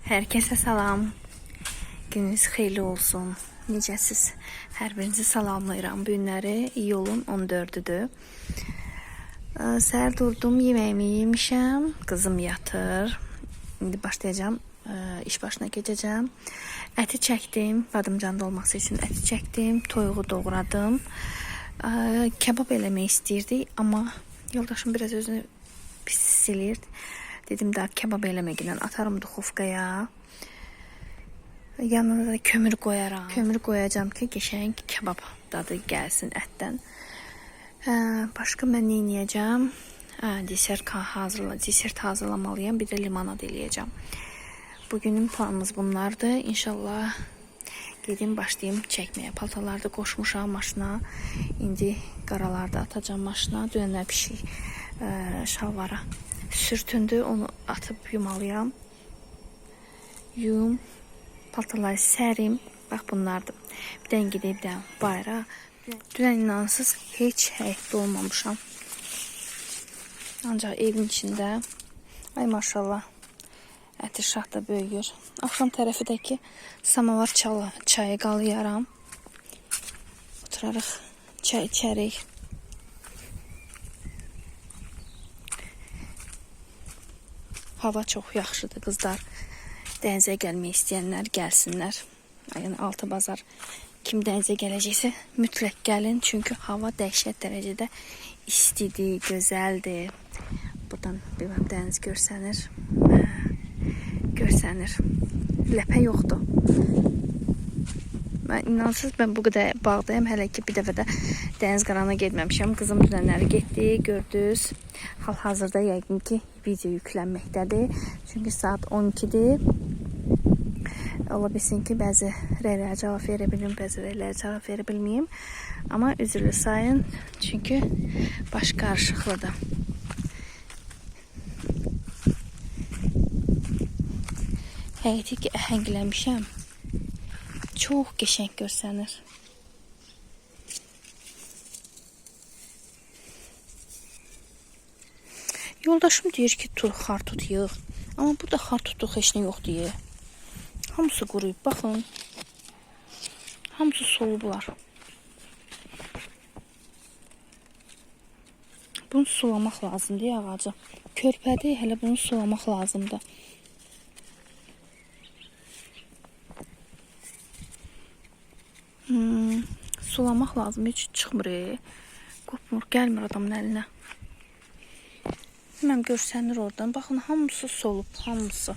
Herkese salam. Gününüz xeyirli olsun. Necəsiz? Hər birinizi salamlayıram. Bu günləri iyulun 14-düdür. Səhər durdum, yeməyimi yemişəm. Qızım yatır. İndi başlayacağım. İş başına keçəcəm. Əti çəkdim. Badımcan dolması üçün əti çəkdim. Toyuğu doğradım. Kebab eləmək istəyirdik, amma yoldaşım biraz özünü pis hiss eləyirdi. Dedim daha kebab eləməklə atarım duxovkaya. Yanına da kömür qoyaram. Kömür qoyacağım ki, qəşəng kebab dadı gəlsin ətdən. Başqa mən nə edəcəm? Desert hazırlamalıyam. Bir də limonad eləyəcəm. Bugünün planımız bunlardır. İnşallah gedim başlayayım çəkməyə. Paltalarda qoşmuşam maşına. İndi qaralarda atacağım maşına. Dönənlər pişik şalvara sürtündü. Onu atıp yumalıyam. Yum. Paltaları sərim. Bax bunlardır. Bir dən gedib də bayra. Dünən inansız heç həyətdə olmamışam. Ancaq evin içində. Ay maşallah. Əti şah da böyüyür. Axşam tərəfidəki samavar çayı qalayaram. Oturarıq, çay içərik. Hava çox yaxşıdır qızlar. Dənizə gəlmək istəyənlər gəlsinlər. Yəni altı bazar kim dənizə gələcəksə mütləq gəlin. Çünki hava dəhşət dərəcədə istidir, gözəldir. Buradan bir dəniz görsənir. Ləpə yoxdur. Mən inansız bu qədər bağdayım. Hələ ki bir dəfə də dəniz qırağına getməmişəm. Qızım dünənləri getdi, gördünüz. Hal-hazırda yəqin ki video yüklənməkdədir. Çünki saat 12-dir. Ola bilsin ki bəzi rəylərə cavab verə bilim, bəzi rəylərə cavab verə bilməyim. Amma üzrlü sayın. Çünki baş qarışıqlıdır. Həyəti ki əhəngləmişəm. Çox qəşəng görsənir. Yoldaşım deyir ki xartut yığ. Amma burada xartutluq heç nə yox deyir. Hamısı quruyub. Baxın. Hamısı solublar. Bunu sulamaq lazımdır ağacı. Körpədir, hələ bunu sulamaq lazımdır. Sulamaq lazım. Heç çıxmır. Qopmur, gəlmir adamın əlinə. Hemen görsənir oradan. Baxın, hamısı solub, hamısı.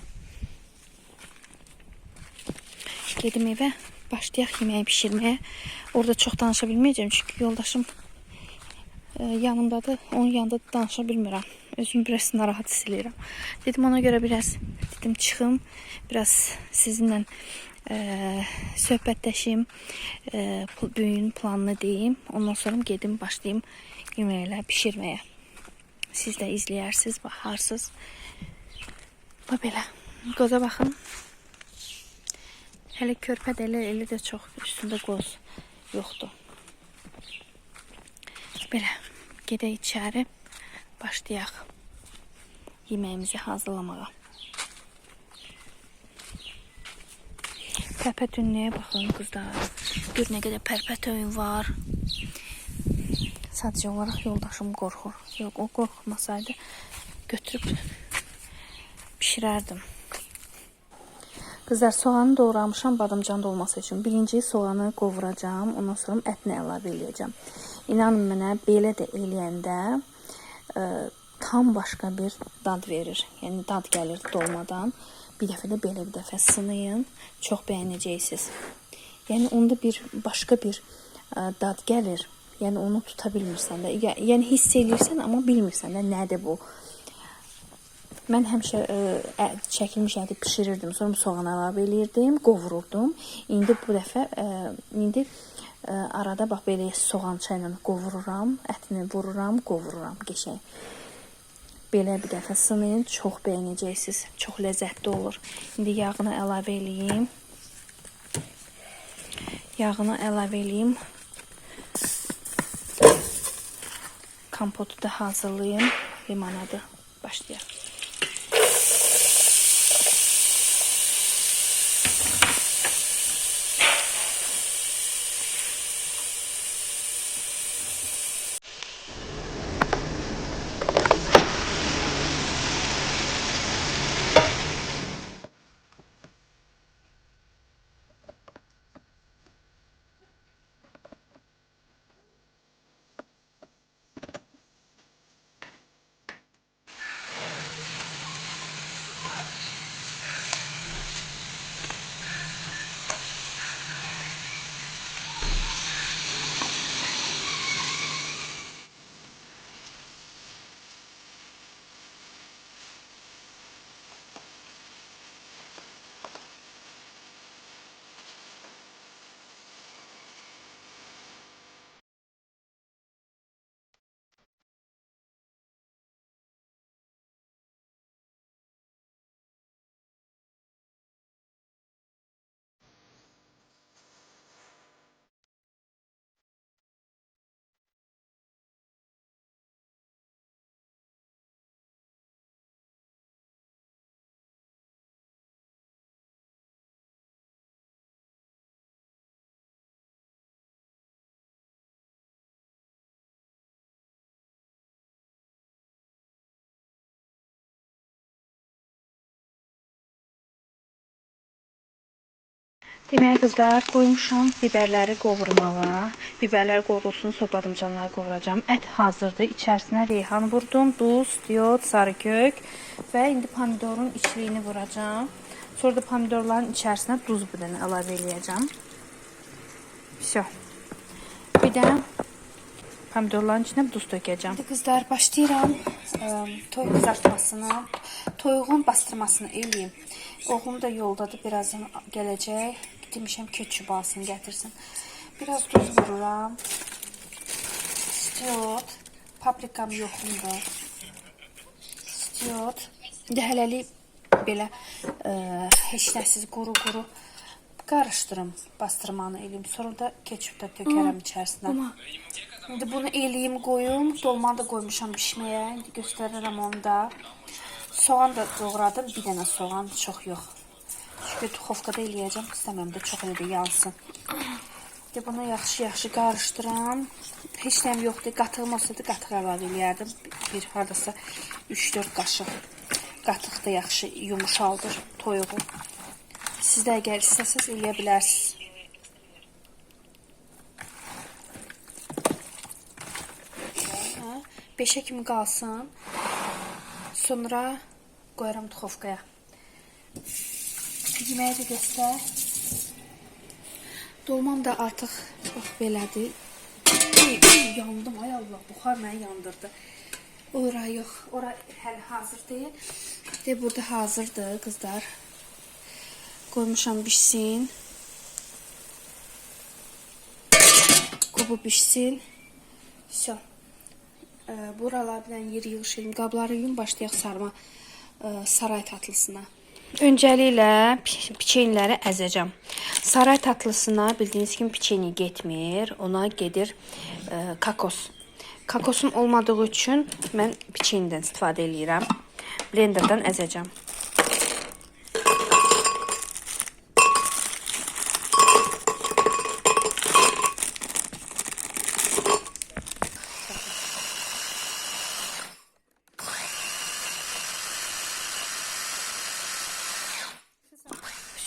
Gedim evə, başlayaq yeməyi pişirməyə. Orada çox danışa bilməyəcəm, çünki yoldaşım yanımdadır. Onun yanında danışa bilmirəm. Özümü biraz narahat hiss edirəm. Dedim ona görə biraz çıxım, biraz sizinlə söhbətləşim, büyüyün planını deyim. Ondan sonra gedim başlayayım yeməklər pişirməyə. Siz də izləyərsiniz, baxarsınız. Bax belə. Qoza baxın. Hələ körpə də elə də çox üstündə qoz yoxdur. Belə. Gedək içəri. Başlayaq yeməyimizi hazırlamağa. Pərpət ünlüyə baxın qızlar. Gör nə qədər pərpət öyün var. Sadəcə olaraq yoldaşım qorxur. Yox, o qorxmasaydı götürüb pişirərdim. Qızlar, soğanı doğramışam badımcan dolması üçün. Birinci soğanı qovuracağım. Ondan sonra ətini əlavə eləyəcəm. İnanın mənə, belə də eləyəndə tam başqa bir dad verir. Yəni dad gəlir dolmadan. Bir dəfə də belə bir dəfə sınayın. Çox bəyənəcəksiniz. Yəni onda başqa bir dad gəlir. Yəni onu tuta bilmirsən də. Yəni hiss edirsən, amma bilmirsən də nədir bu. Mən həmişə çəkilmiş əti pişirirdim. Sonra soğanı əlavə eləyirdim, qovururdum. İndi bu dəfə arada bax belə soğan çayla qovururam, ətini vururam, qovururam qəşəng. Belə bir dəfə sınayın, çox bəyənəcəksiniz. Çox ləzzətli olur. İndi yağını əlavə eləyim. Kompotu da hazırlayayım. Limonadı başlayaq. Deməli qızlar, qoymuşam biberləri qovurmağa. Biberlər qovrulsun, badımcanları qovuracağım. Ət hazırdır. İçərisinə reyhan vurdum, duz, iod, sarı kök və indi pomidorun içliyini vuracağım. Sonra da pomidorların içərisinə duz bir dənə əlavə eləyəcəm. Всё. Bir də pomidorların içinə duz tökəcəm. İndi qızlar, başlayıram toyuq qızartmasına. Toyuğun bastırmasını eləyim. Oğlum da yoldadır, birazdan gələcək. Demişəm ketçup alsın, gətirsin. Biraz duz vururam. İstiot. Paprikam yoxumdur. İstiot. İndi hələlik belə heç nəsiz quru-quru qarışdırım, bastırmanı eləyim. Sonra da ketçup da tökərəm içərisinə. İndi bunu eləyim, qoyum. Dolmanı da qoymuşam pişməyə. İndi göstərirəm onu da. Soğan da doğradım. Bir dənə soğan, çox yox. Çünki duxovkada eləyəcəm. İstəmirəm də çox elə yansın. İndi bunu yaxşı-yaxşı qarışdıram. Heç nəyim yoxdur. Qatığım olsaydı qatıq əlavə eləyərdim. Bir hardasa 3-4 qaşıq. Qatıq da yaxşı yumuşaldır toyuğu. Siz də əgər istəsəz eləyə bilərsiniz. Beşə kimi qalsın. Sonra qoyaram duxovkaya. Yeməyi də göstər. Dolmam da artıq bax belədir. Yandım, ay Allah, buxar məni yandırdı. Ora yox, ora hələ hazır deyil. De burada hazırdır qızlar. Qoymuşam pişsin. Qobu pişsin. Всё. Buralardan yeri yığışayım, qabları yuyum, başlayaq sarma saray tatlısına. Öncəliklə piçenləri əzəcəm. Saray tatlısına bildiyiniz kimi piçeni getmir, ona gedir kakos. Kakosun olmadığı üçün mən piçenidən istifadə edirəm. Blenderdan əzəcəm.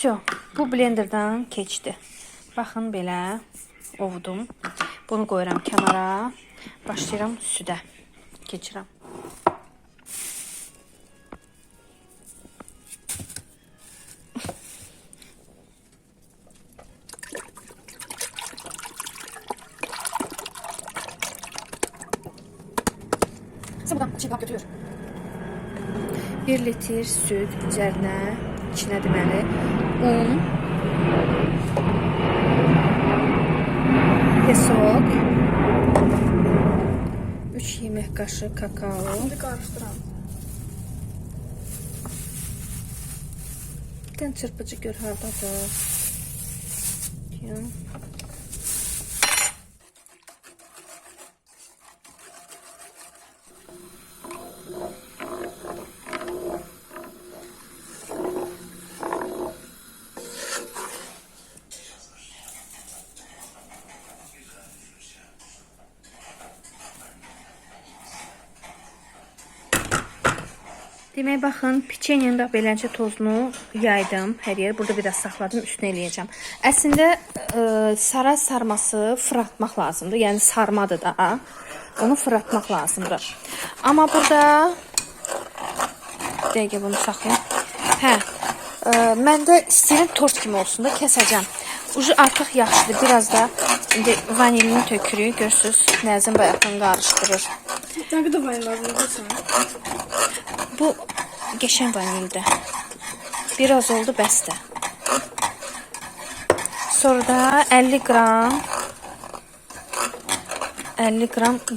Всё, bu blenderdan keçdi. Baxın belə ovdum. Bunu qoyuram kənara. Başlayıram südə. Keçirəm. Sen buradan çiğ götürüyor. 1 litr süt üzərinə, içinə deməli un, pesok, 3 yemək qaşığı kakao. Şimdi qarışdıram. Bir dənə çırpıcı gör hardadır. Demək, baxın, piçenyenin də beləcə tozunu yaydım hər yer. Burada biraz saxladım, üstünə eləyəcəm. Əslində, saray sarması fırlatmaq lazımdır. Yəni, sarmadır da. Onu fırlatmaq lazımdır. Amma burada... Dəqiqə bunu saxlayayım. Hə, mən də istəyirəm tort kimi olsun da, kəsəcəm. Ucu artıq yaxşıdır. Biraz da indi vanilini tökürük. Görürsünüz, Nəzim bayaqdan qarışdırır. Ne kadar vanil lazım sana? Bu geçen vanilde. Biraz oldu bəsdə. Sonra da 50 gram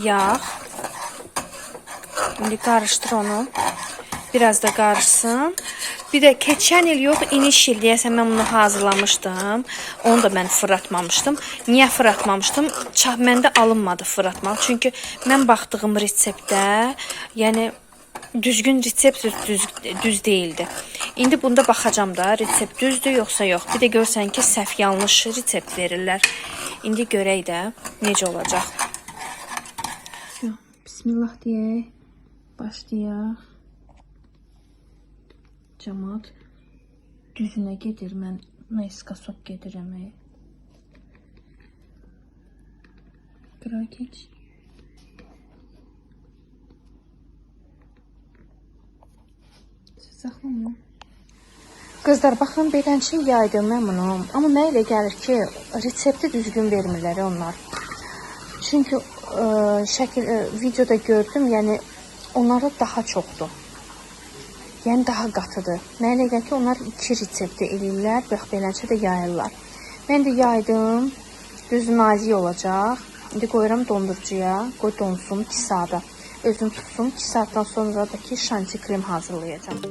yağ. İndi qarışdır onu. Biraz da qarışsın. Bir də keçən il yox, iniş il deyəsən mən bunu hazırlamışdım. Onu da mən fırlatmamışdım. Niyə fırlatmamışdım? Məndə alınmadı fırlatmaq. Çünki mən baxdığım reseptdə, yəni düzgün resept düz değildi. İndi bunda baxacağım da resept düzdür yoxsa yox. Bir də görsən ki, səhv yanlış resept verirlər. İndi görək də necə olacaq. Bismillah deyək. Başlayaq. Cəmaat düzünə gedir. Mən Mexica sok gedirəm. Qıra geç. Saxlamıyorum. Qızlar, baxın, beləncə yaydım məmnunum. Amma mənə elə gəlir ki, resepti düzgün vermirlər onlar. Çünki videoda gördüm, yəni onlarda daha çoxdur. Yəni daha qatıdır. Mənə elə gəlir ki, onlar 2 resepti eləyirlər, bax beləncə də yayırlar. Mən də yaydım, düzü nazik olacaq. İndi qoyuram dondurucuya, qoy donsun 2 saata. Özüm tutsun, 2 saatdan sonra da ki şanti krem hazırlayacağım.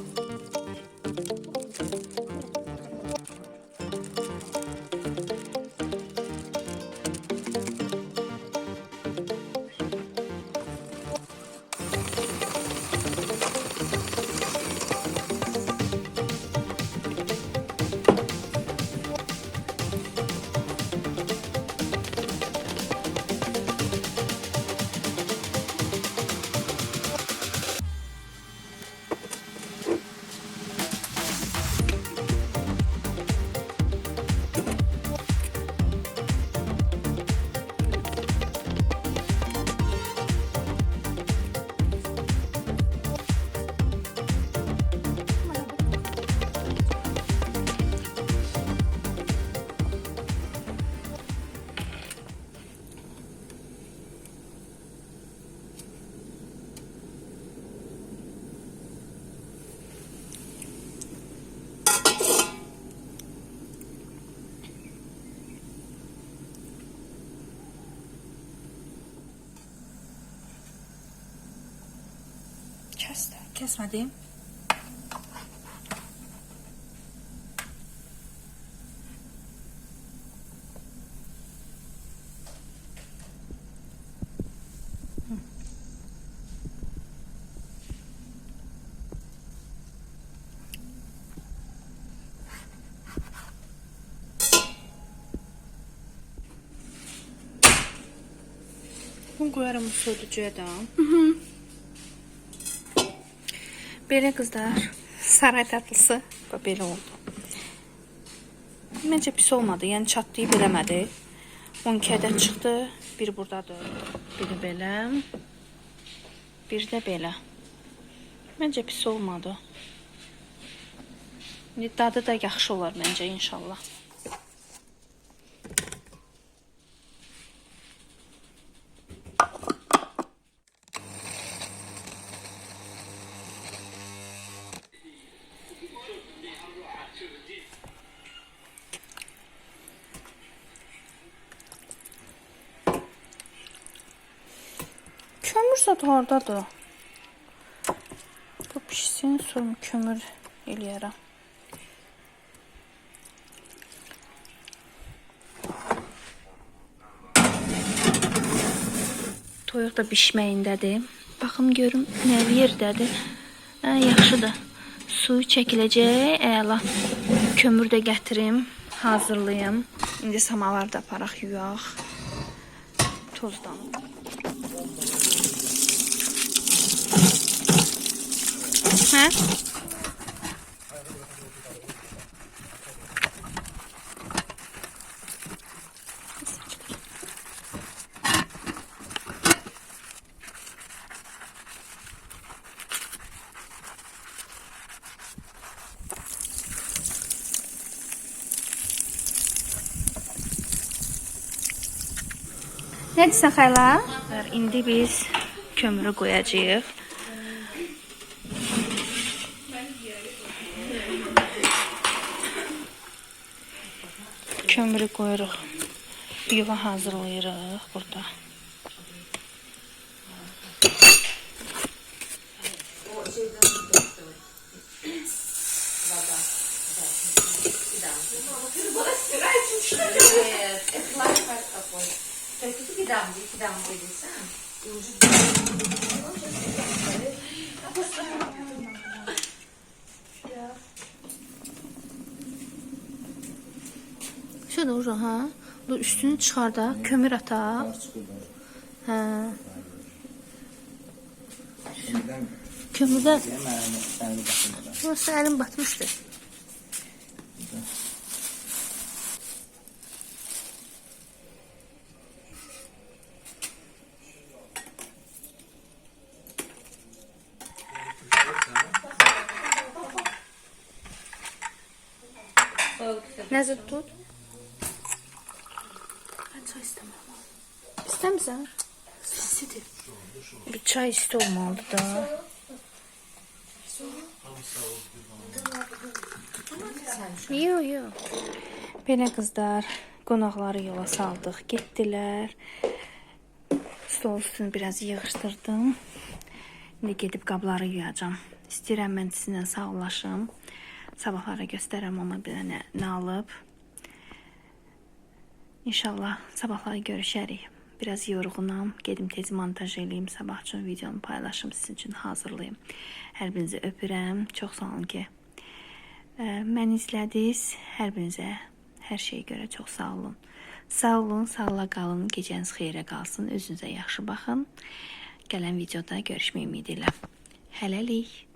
Kesmədim. Bunu qoyarım soğuducuya da. Belə qızlar, saray tatlısı belə oldu. Məncə pis olmadı, yəni çatlayıb eləmədi. 12 ədəd çıxdı, bir buradadır, biri belə, bir də belə. Məncə pis olmadı. Dadı da yaxşı olar məncə inşallah. Kömür zat hardadır? Bu pişsin, sonra kömür eləyərəm. Toyuq da bişməyindədir. Baxım görüm nə yerdədir. Yaxşıdır. Suyu çəkiləcək. Əla. Kömür də gətirim, hazırlayım. İndi samavar da aparaq, yuyaq. Tozlanıb. Hə? Nə desən xəyla? İndi biz kömürü qoyacağıq. Kömürü qoyuruq. Yuva hazırlayırıq burada. Şöyle olur ha. Bu üstünü çıxar da, kömür ata. Hə. Kömürdə. Yoxsa əlim batmışdı. Nəzir tut. Ben çay istemem. İstəmirsən? Pisidir. Bir çay isti olmalıdır da. Yox. Belə qızlar, qonaqları yola saldıq, getdilər. Stol üstünü biraz yığışdırdım. İndi gedib qabları yuyacam. İstəyirəm mən sizinlə sağollaşım. Sabahlara göstərəm ona bir dənə nə alıb. İnşallah sabahları görüşərik. Biraz yorğunam. Gedim tez montaj eləyim. Sabah üçün videonu paylaşım, sizin üçün hazırlayım. Hər birinizi öpürəm. Çox sağ olun ki məni izlədiniz. Hər birinizə hər şeyə görə çox sağ olun. Sağ olun, sağla qalın. Gecəniz xeyrə qalsın. Özünüzə yaxşı baxın. Gələn videoda görüşmək ümidi ilə. Hələlik.